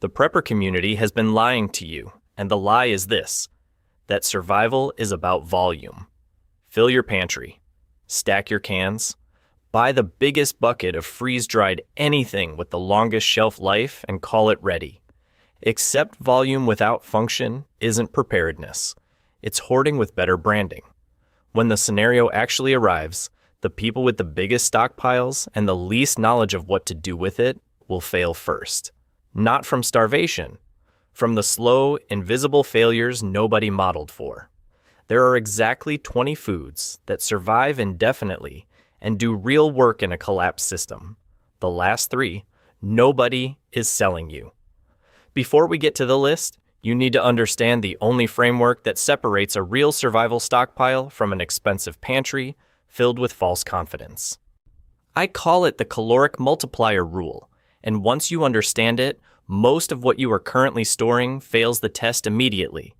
The prepper community has been lying to you, and the lie is this: that survival is about volume. Fill your pantry, stack your cans, buy the biggest bucket of freeze-dried anything with the longest shelf life and call it ready. Accept volume without function isn't preparedness. It's hoarding with better branding. When the scenario actually arrives, the people with the biggest stockpiles and the least knowledge of what to do with it will fail first. Not from starvation, from the slow, invisible failures nobody modeled for. There are exactly 20 foods that survive indefinitely and do real work in a collapsed system. The last 3, nobody is selling you. Before we get to the list, you need to understand the only framework that separates a real survival stockpile from an expensive pantry filled with false confidence. I call it the caloric multiplier rule, and once you understand it, most of what you are currently storing fails the test immediately.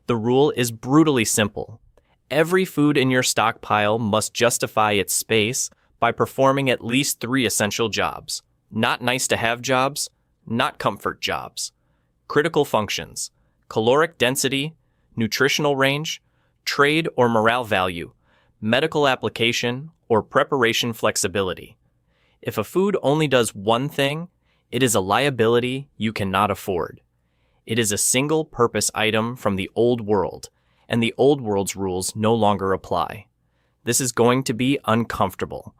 The rule is brutally simple. Every food in your stockpile must justify its space by performing at least 3 essential jobs. Not nice-to-have jobs, not comfort jobs. Critical functions: caloric density, nutritional range, trade or morale value, medical application, or preparation flexibility. If a food only does one thing, it is a liability you cannot afford. It is a single-purpose item from the old world, and the old world's rules no longer apply. This is going to be uncomfortable,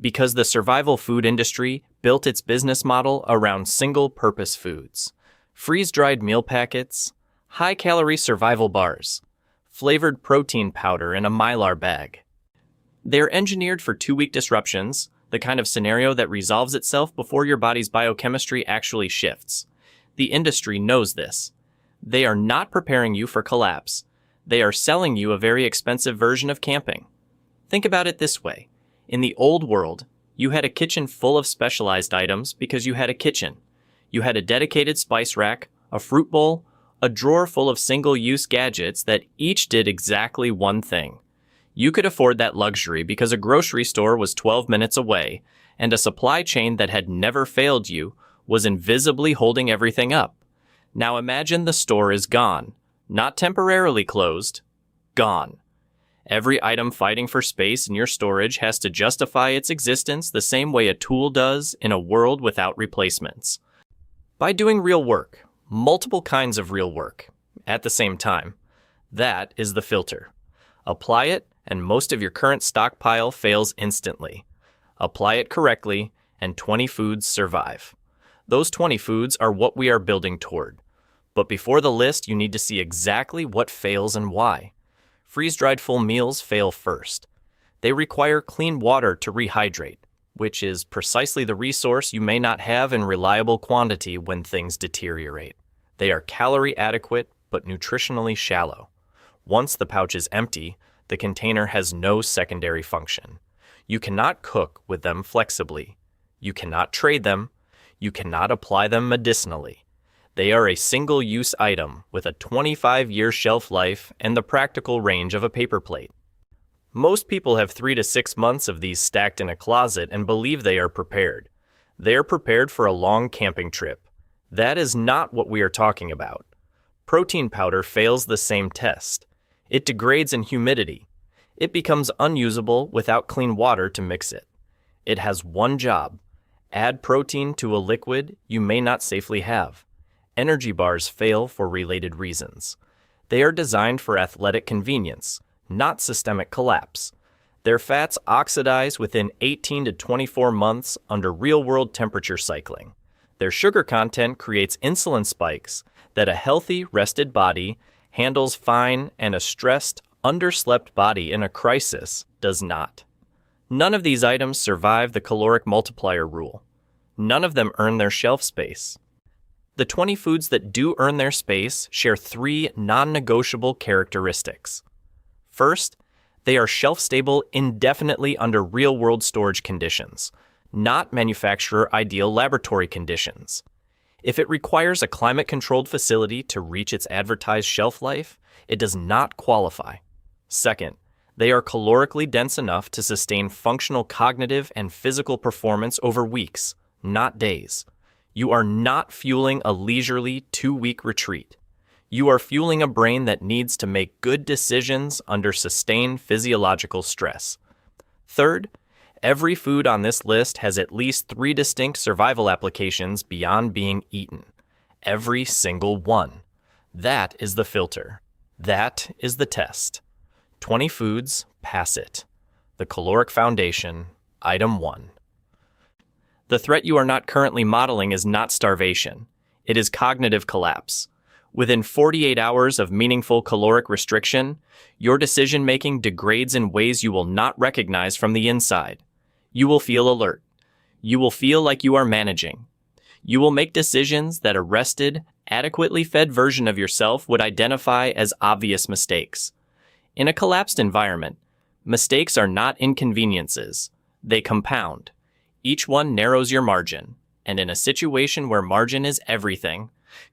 because the survival food industry built its business model around single-purpose foods. Freeze-dried meal packets, high-calorie survival bars, flavored protein powder in a Mylar bag. They're engineered for 2-week disruptions, the kind of scenario that resolves itself before your body's biochemistry actually shifts. The industry knows this. They are not preparing you for collapse. They are selling you a very expensive version of camping. Think about it this way. In the old world, you had a kitchen full of specialized items because you had a kitchen. You had a dedicated spice rack, a fruit bowl, a drawer full of single-use gadgets that each did exactly one thing. You could afford that luxury because a grocery store was 12 minutes away, and a supply chain that had never failed you was invisibly holding everything up. Now imagine the store is gone, not temporarily closed, gone. Every item fighting for space in your storage has to justify its existence the same way a tool does in a world without replacements. By doing real work, multiple kinds of real work, at the same time, that is the filter. Apply it, and most of your current stockpile fails instantly. Apply it correctly, and 20 foods survive. Those 20 foods are what we are building toward. But before the list, you need to see exactly what fails and why. Freeze-dried full meals fail first. They require clean water to rehydrate, which is precisely the resource you may not have in reliable quantity when things deteriorate. They are calorie adequate, but nutritionally shallow. Once the pouch is empty, the container has no secondary function. You cannot cook with them flexibly. You cannot trade them. You cannot apply them medicinally. They are a single-use item with a 25-year shelf life and the practical range of a paper plate. Most people have 3 to 6 months of these stacked in a closet and believe they are prepared. They are prepared for a long camping trip. That is not what we are talking about. Protein powder fails the same test. It degrades in humidity. It becomes unusable without clean water to mix it. It has one job: add protein to a liquid you may not safely have. Energy bars fail for related reasons. They are designed for athletic convenience, not systemic collapse. Their fats oxidize within 18 to 24 months under real-world temperature cycling. Their sugar content creates insulin spikes that a healthy, rested body handles fine, and a stressed, underslept body in a crisis does not. None of these items survive the caloric multiplier rule. None of them earn their shelf space. The 20 foods that do earn their space share 3 non-negotiable characteristics. First, they are shelf-stable indefinitely under real-world storage conditions, not manufacturer-ideal laboratory conditions. If it requires a climate-controlled facility to reach its advertised shelf life, it does not qualify. Second, they are calorically dense enough to sustain functional cognitive and physical performance over weeks, not days. You are not fueling a leisurely 2-week retreat. You are fueling a brain that needs to make good decisions under sustained physiological stress. Third, every food on this list has at least 3 distinct survival applications beyond being eaten. Every single one. That is the filter. That is the test. 20 foods, pass it. The Caloric Foundation, Item 1. The threat you are not currently modeling is not starvation. It is cognitive collapse. Within 48 hours of meaningful caloric restriction, your decision-making degrades in ways you will not recognize from the inside. You will feel alert. You will feel like you are managing. You will make decisions that a rested, adequately fed version of yourself would identify as obvious mistakes. In a collapsed environment, mistakes are not inconveniences. They compound. Each one narrows your margin, and in a situation where margin is everything,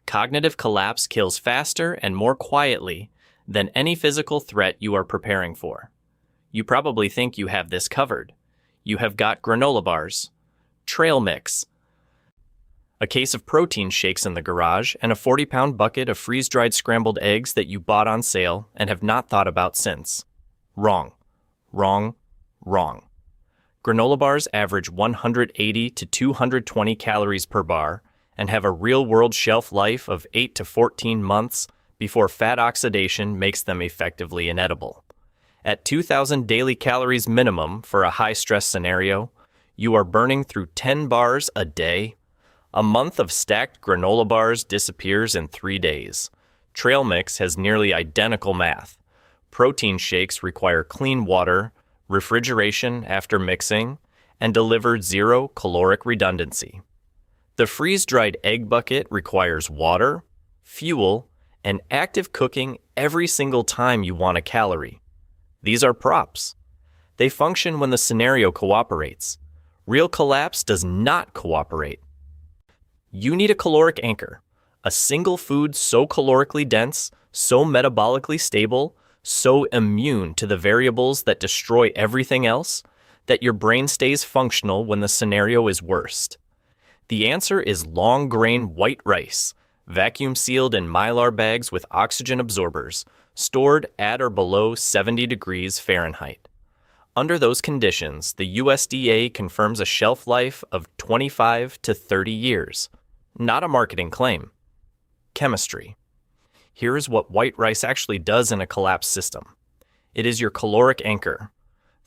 cognitive collapse kills faster and more quietly than any physical threat you are preparing for. You probably think you have this covered. You have got granola bars, trail mix, a case of protein shakes in the garage, and a 40-pound bucket of freeze-dried scrambled eggs that you bought on sale and have not thought about since. Wrong. Wrong. Wrong. Granola bars average 180 to 220 calories per bar and have a real-world shelf life of 8 to 14 months before fat oxidation makes them effectively inedible. At 2,000 daily calories minimum for a high-stress scenario, you are burning through 10 bars a day. A month of stacked granola bars disappears in 3 days. Trail mix has nearly identical math. Protein shakes require clean water, refrigeration after mixing, and deliver 0 caloric redundancy. The freeze-dried egg bucket requires water, fuel, and active cooking every single time you want a calorie. These are props. They function when the scenario cooperates. Real collapse does not cooperate. You need a caloric anchor, a single food so calorically dense, so metabolically stable, so immune to the variables that destroy everything else, that your brain stays functional when the scenario is worst. The answer is long-grain white rice, vacuum-sealed in Mylar bags with oxygen absorbers, stored at or below 70 degrees Fahrenheit. Under those conditions, the USDA confirms a shelf life of 25 to 30 years. Not a marketing claim. Chemistry. Here is what white rice actually does in a collapsed system. It is your caloric anchor.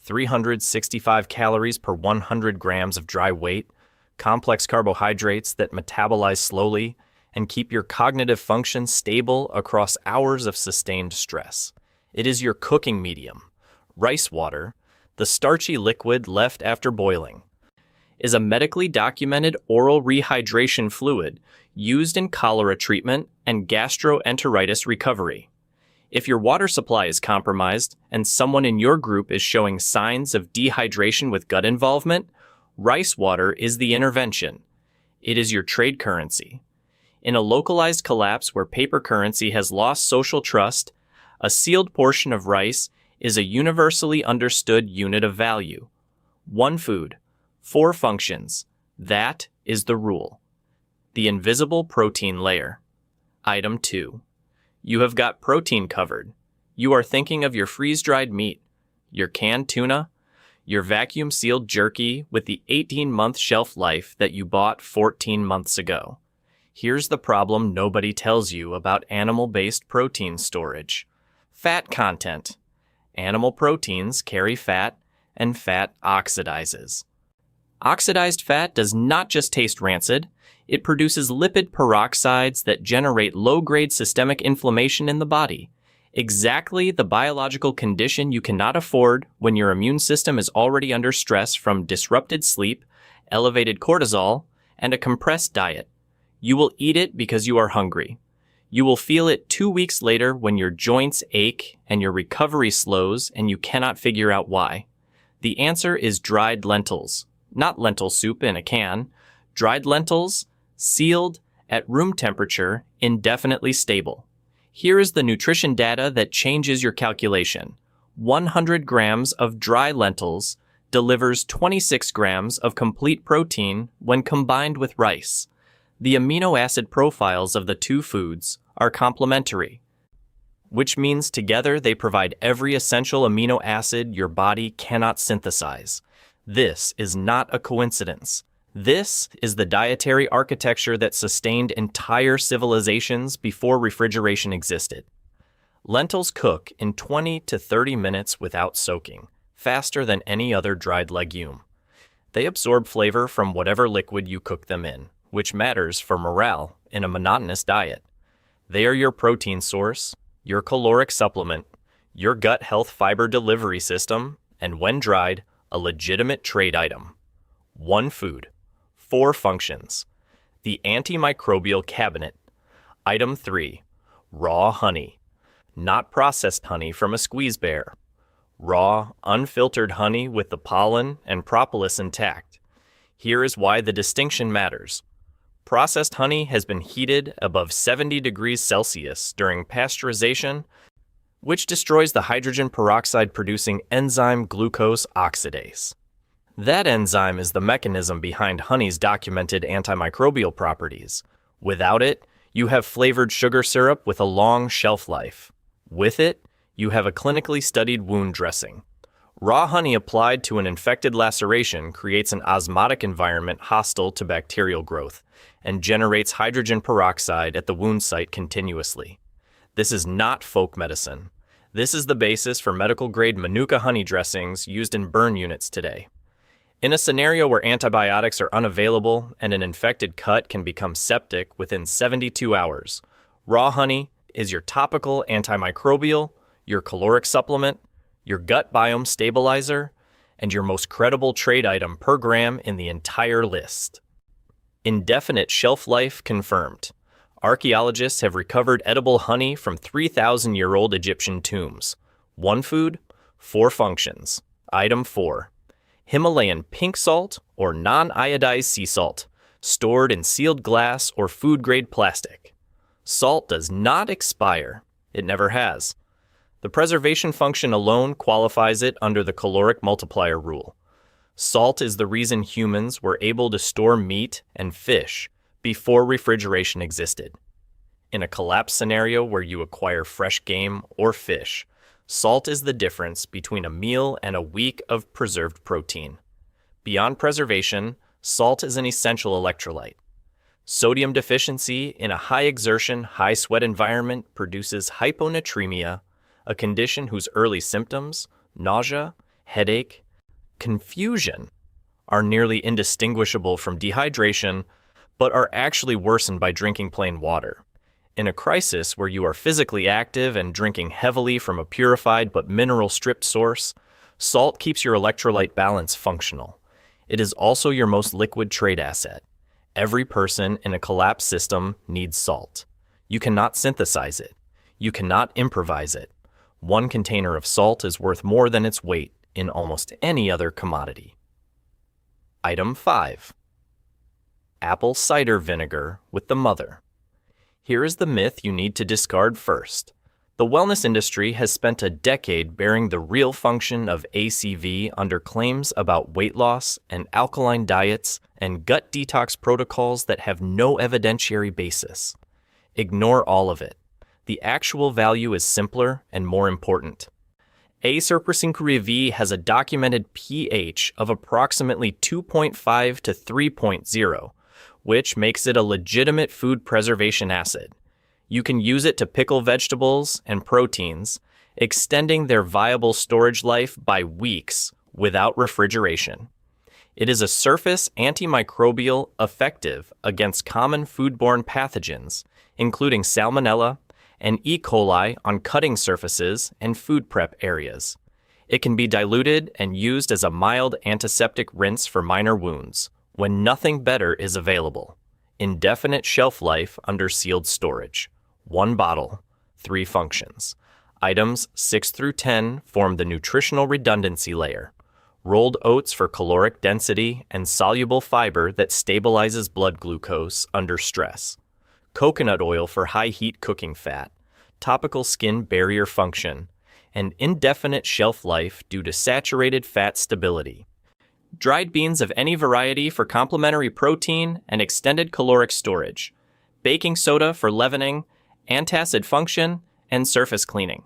365 calories per 100 grams of dry weight, complex carbohydrates that metabolize slowly and keep your cognitive function stable across hours of sustained stress. It is your cooking medium. Rice water, the starchy liquid left after boiling, is a medically documented oral rehydration fluid used in cholera treatment and gastroenteritis recovery. If your water supply is compromised and someone in your group is showing signs of dehydration with gut involvement, rice water is the intervention. It is your trade currency. In a localized collapse where paper currency has lost social trust, a sealed portion of rice is a universally understood unit of value. 1 food, 4 functions. That is the rule. The invisible protein layer. Item 2. You have got protein covered. You are thinking of your freeze-dried meat, your canned tuna, your vacuum-sealed jerky with the 18-month shelf life that you bought 14 months ago. Here's the problem nobody tells you about animal-based protein storage. Fat content. Animal proteins carry fat, and fat oxidizes. Oxidized fat does not just taste rancid, it produces lipid peroxides that generate low-grade systemic inflammation in the body, exactly the biological condition you cannot afford when your immune system is already under stress from disrupted sleep, elevated cortisol, and a compressed diet. You will eat it because you are hungry. You will feel it 2 weeks later when your joints ache and your recovery slows and you cannot figure out why. The answer is dried lentils. Not lentil soup in a can. Dried lentils, sealed, at room temperature, indefinitely stable. Here is the nutrition data that changes your calculation. 100 grams of dry lentils delivers 26 grams of complete protein when combined with rice. The amino acid profiles of the two foods are complementary, which means together they provide every essential amino acid your body cannot synthesize. This is not a coincidence. This is the dietary architecture that sustained entire civilizations before refrigeration existed. Lentils cook in 20 to 30 minutes without soaking, faster than any other dried legume. They absorb flavor from whatever liquid you cook them in, which matters for morale in a monotonous diet. They are your protein source, your caloric supplement, your gut health fiber delivery system, and when dried, a legitimate trade item. One food, 4 functions. The antimicrobial cabinet. Item 3, raw honey. Not processed honey from a squeeze bear. Raw, unfiltered honey with the pollen and propolis intact. Here is why the distinction matters. Processed honey has been heated above 70 degrees Celsius during pasteurization, which destroys the hydrogen peroxide-producing enzyme glucose oxidase. That enzyme is the mechanism behind honey's documented antimicrobial properties. Without it, you have flavored sugar syrup with a long shelf life. With it, you have a clinically studied wound dressing. Raw honey applied to an infected laceration creates an osmotic environment hostile to bacterial growth and generates hydrogen peroxide at the wound site continuously. This is not folk medicine. This is the basis for medical-grade Manuka honey dressings used in burn units today. In a scenario where antibiotics are unavailable and an infected cut can become septic within 72 hours, raw honey is your topical antimicrobial, your caloric supplement, your gut biome stabilizer, and your most credible trade item per gram in the entire list. Indefinite shelf life confirmed. Archaeologists have recovered edible honey from 3,000-year-old Egyptian tombs. One food, 4 functions. Item 4. Himalayan pink salt or non-iodized sea salt, stored in sealed glass or food-grade plastic. Salt does not expire. It never has. The preservation function alone qualifies it under the caloric multiplier rule. Salt is the reason humans were able to store meat and fish before refrigeration existed. In a collapse scenario where you acquire fresh game or fish, salt is the difference between a meal and a week of preserved protein. Beyond preservation, salt is an essential electrolyte. Sodium deficiency in a high-exertion, high-sweat environment produces hyponatremia, a condition whose early symptoms, nausea, headache, confusion, are nearly indistinguishable from dehydration, but are actually worsened by drinking plain water. In a crisis where you are physically active and drinking heavily from a purified but mineral-stripped source, salt keeps your electrolyte balance functional. It is also your most liquid trade asset. Every person in a collapsed system needs salt. You cannot synthesize it. You cannot improvise it. One container of salt is worth more than its weight in almost any other commodity. Item 5. Apple cider vinegar with the mother. Here is the myth you need to discard first. The wellness industry has spent a decade bearing the real function of ACV under claims about weight loss and alkaline diets and gut detox protocols that have no evidentiary basis. Ignore all of it. The actual value is simpler and more important. A. V has a documented pH of approximately 2.5 to 3.0, which makes it a legitimate food preservation acid. You can use it to pickle vegetables and proteins, extending their viable storage life by weeks without refrigeration. It is a surface antimicrobial effective against common foodborne pathogens, including Salmonella and E. coli on cutting surfaces and food prep areas. It can be diluted and used as a mild antiseptic rinse for minor wounds when nothing better is available. Indefinite shelf life under sealed storage. 1 bottle, 3 functions. Items 6 through 10 form the nutritional redundancy layer. Rolled oats for caloric density and soluble fiber that stabilizes blood glucose under stress. Coconut oil for high heat cooking fat, topical skin barrier function, and indefinite shelf life due to saturated fat stability. Dried beans of any variety for complementary protein and extended caloric storage. Baking soda for leavening, antacid function, and surface cleaning.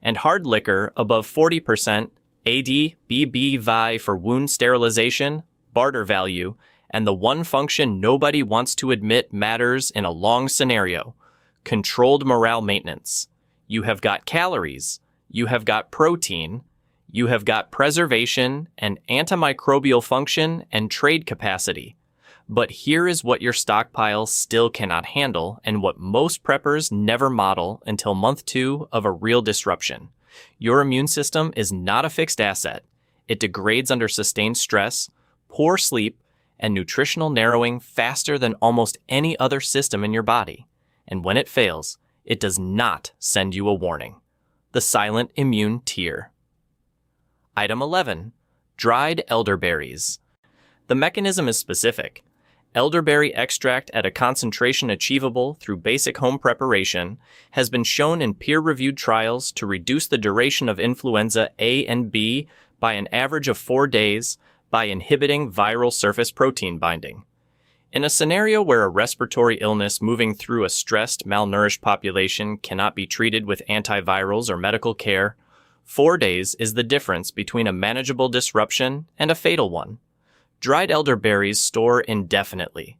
And hard liquor above 40% AD/BB-Vi for wound sterilization, barter value, and the one function nobody wants to admit matters in a long scenario: controlled morale maintenance. You have got calories, you have got protein, you have got preservation and antimicrobial function and trade capacity. But here is what your stockpile still cannot handle, and what most preppers never model until month 2 of a real disruption. Your immune system is not a fixed asset. It degrades under sustained stress, poor sleep, and nutritional narrowing faster than almost any other system in your body. And when it fails, it does not send you a warning. The silent immune tear. Item 11. Dried elderberries. The mechanism is specific. Elderberry extract at a concentration achievable through basic home preparation has been shown in peer-reviewed trials to reduce the duration of influenza A and B by an average of 4 days by inhibiting viral surface protein binding. In a scenario where a respiratory illness moving through a stressed, malnourished population cannot be treated with antivirals or medical care, 4 days is the difference between a manageable disruption and a fatal one. Dried elderberries store indefinitely.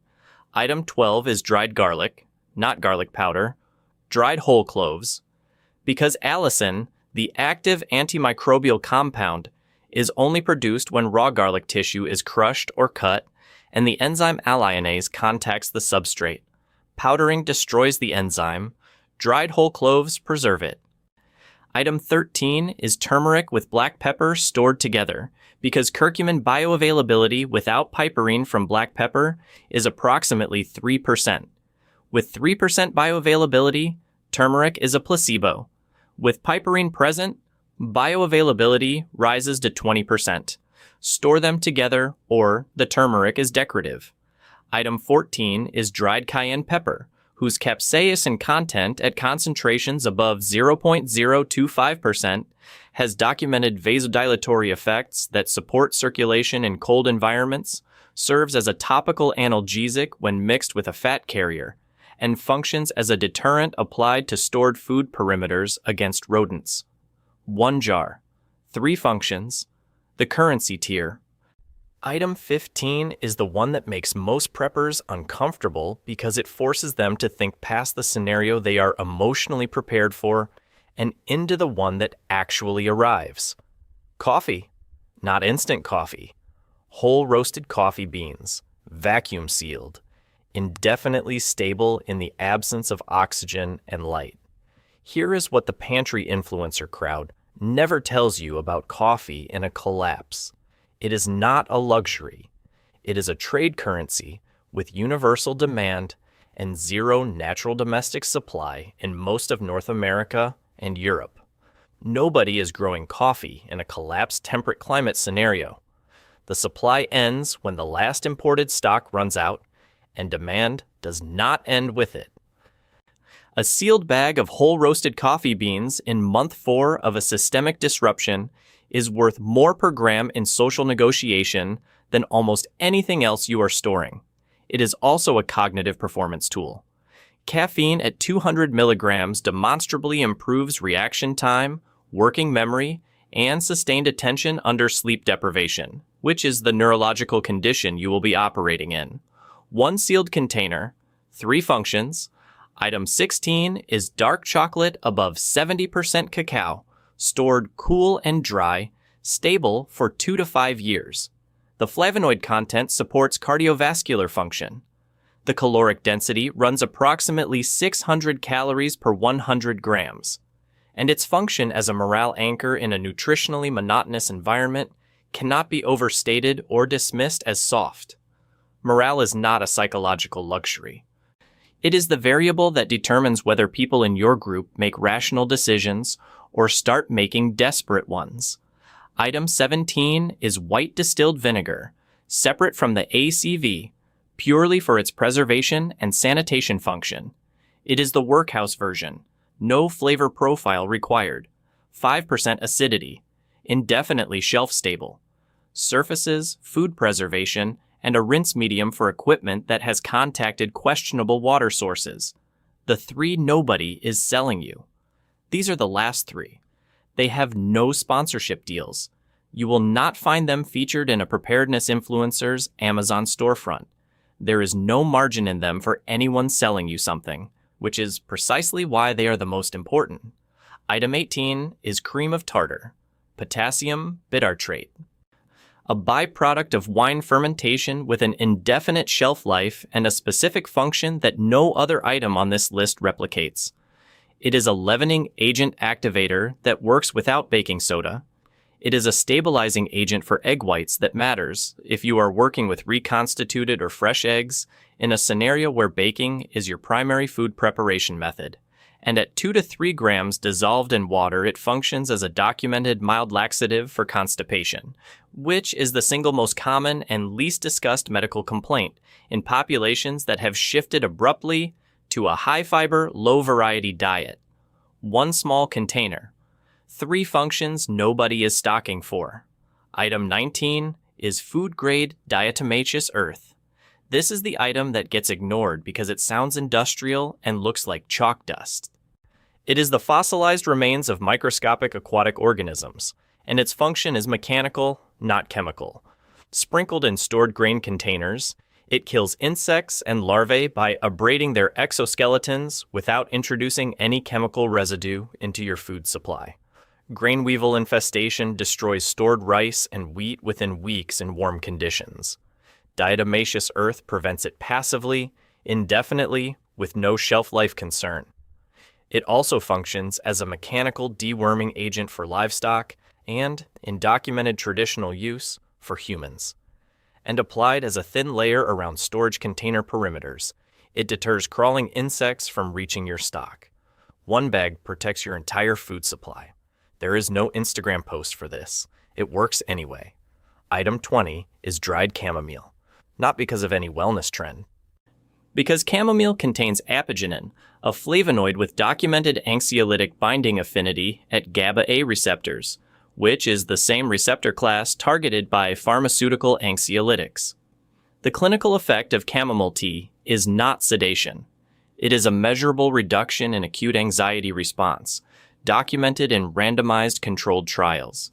Item 12 is dried garlic, not garlic powder, dried whole cloves, because allicin, the active antimicrobial compound, is only produced when raw garlic tissue is crushed or cut and the enzyme alliinase contacts the substrate. Powdering destroys the enzyme. Dried whole cloves preserve it. Item 13 is turmeric with black pepper stored together, because curcumin bioavailability without piperine from black pepper is approximately 3%. With 3% bioavailability, turmeric is a placebo. With piperine present, bioavailability rises to 20%. Store them together, or the turmeric is decorative. Item 14 is dried cayenne pepper, whose capsaicin content at concentrations above 0.025% has documented vasodilatory effects that support circulation in cold environments, serves as a topical analgesic when mixed with a fat carrier, and functions as a deterrent applied to stored food perimeters against rodents. 1 jar. 3 functions. The currency tier. Item 15 is the one that makes most preppers uncomfortable because it forces them to think past the scenario they are emotionally prepared for and into the one that actually arrives. Coffee. Not instant coffee. Whole roasted coffee beans, vacuum sealed, indefinitely stable in the absence of oxygen and light. Here is what the pantry influencer crowd never tells you about coffee in a collapse. It is not a luxury. It is a trade currency with universal demand and zero natural domestic supply in most of North America and Europe. Nobody is growing coffee in a collapsed temperate climate scenario. The supply ends when the last imported stock runs out, and demand does not end with it. A sealed bag of whole roasted coffee beans in month 4 of a systemic disruption is worth more per gram in social negotiation than almost anything else you are storing. It is also a cognitive performance tool. Caffeine at 200 milligrams demonstrably improves reaction time, working memory, and sustained attention under sleep deprivation, which is the neurological condition you will be operating in. 1 sealed container, 3 functions. Item 16 is dark chocolate above 70% cacao, stored cool and dry, stable for 2 to 5 years. The flavonoid content supports cardiovascular function. The caloric density runs approximately 600 calories per 100 grams, and its function as a morale anchor in a nutritionally monotonous environment cannot be overstated or dismissed as soft. Morale is not a psychological luxury. It is the variable that determines whether people in your group make rational decisions or start making desperate ones. Item 17 is white distilled vinegar, separate from the ACV, purely for its preservation and sanitation function. It is the workhouse version, no flavor profile required, 5% acidity, indefinitely shelf stable. surfaces, food preservation, and a rinse medium for equipment that has contacted questionable water sources. The 3 nobody is selling you. These are the last 3. They have no sponsorship deals. You will not find them featured in a preparedness influencer's Amazon storefront. There is no margin in them for anyone selling you something, which is precisely why they are the most important. Item 18 is cream of tartar, potassium bitartrate, a byproduct of wine fermentation with an indefinite shelf life and a specific function that no other item on this list replicates. It is a leavening agent activator that works without baking soda. It is a stabilizing agent for egg whites that matters if you are working with reconstituted or fresh eggs in a scenario where baking is your primary food preparation method. And at 2 to 3 grams dissolved in water, it functions as a documented mild laxative for constipation, which is the single most common and least discussed medical complaint in populations that have shifted abruptly to a high-fiber, low-variety diet. 1 small container. 3 functions nobody is stocking for. Item 19 is food-grade diatomaceous earth. This is the item that gets ignored because it sounds industrial and looks like chalk dust. It is the fossilized remains of microscopic aquatic organisms, and its function is mechanical, not chemical. Sprinkled in stored grain containers, it kills insects and larvae by abrading their exoskeletons without introducing any chemical residue into your food supply. Grain weevil infestation destroys stored rice and wheat within weeks in warm conditions. Diatomaceous earth prevents it passively, indefinitely, with no shelf life concern. It also functions as a mechanical deworming agent for livestock and, in documented traditional use, for humans. And applied as a thin layer around storage container perimeters, it deters crawling insects from reaching your stock. 1 bag protects your entire food supply. There is no Instagram post for this. It works anyway. Item 20 is dried chamomile. Not because of any wellness trend. Because chamomile contains apigenin, a flavonoid with documented anxiolytic binding affinity at GABA-A receptors, which is the same receptor class targeted by pharmaceutical anxiolytics. The clinical effect of chamomile tea is not sedation. It is a measurable reduction in acute anxiety response, documented in randomized controlled trials.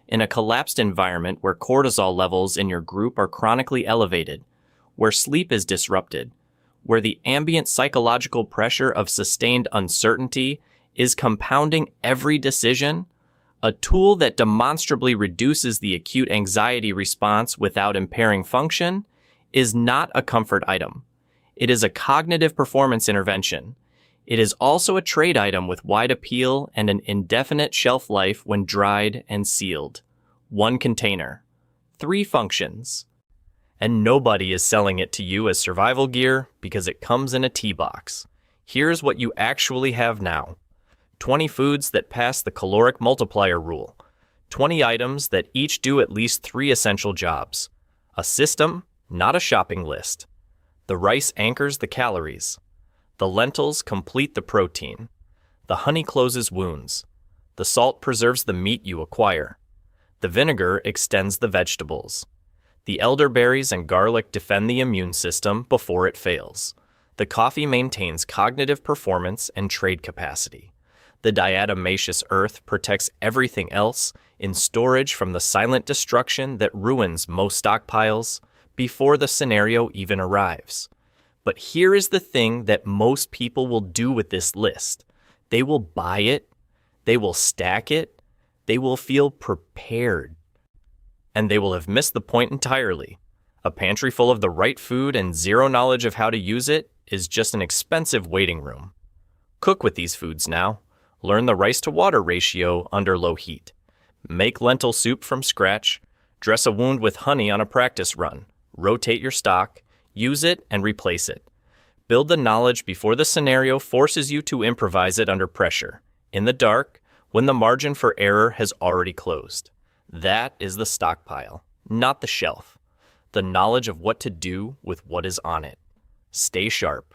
In a collapsed environment where cortisol levels in your group are chronically elevated, where sleep is disrupted, where the ambient psychological pressure of sustained uncertainty is compounding every decision, a tool that demonstrably reduces the acute anxiety response without impairing function is not a comfort item. It is a cognitive performance intervention. It is also a trade item with wide appeal and an indefinite shelf life when dried and sealed. 1 container. 3 functions. And nobody is selling it to you as survival gear because it comes in a tea box. Here's what you actually have now. 20 foods that pass the caloric multiplier rule. 20 items that each do at least 3 essential jobs. A system, not a shopping list. The rice anchors the calories. The lentils complete the protein. The honey closes wounds. The salt preserves the meat you acquire. The vinegar extends the vegetables. The elderberries and garlic defend the immune system before it fails. The coffee maintains cognitive performance and trade capacity. The diatomaceous earth protects everything else in storage from the silent destruction that ruins most stockpiles before the scenario even arrives. But here is the thing that most people will do with this list. They will buy it, they will stack it, they will feel prepared. And they will have missed the point entirely. A pantry full of the right food and zero knowledge of how to use it is just an expensive waiting room. Cook with these foods now. Learn the rice to water ratio under low heat. Make lentil soup from scratch. Dress a wound with honey on a practice run. Rotate your stock. Use it and replace it. Build the knowledge before the scenario forces you to improvise it under pressure, in the dark, when the margin for error has already closed. That is the stockpile, not the shelf. The knowledge of what to do with what is on it. Stay sharp.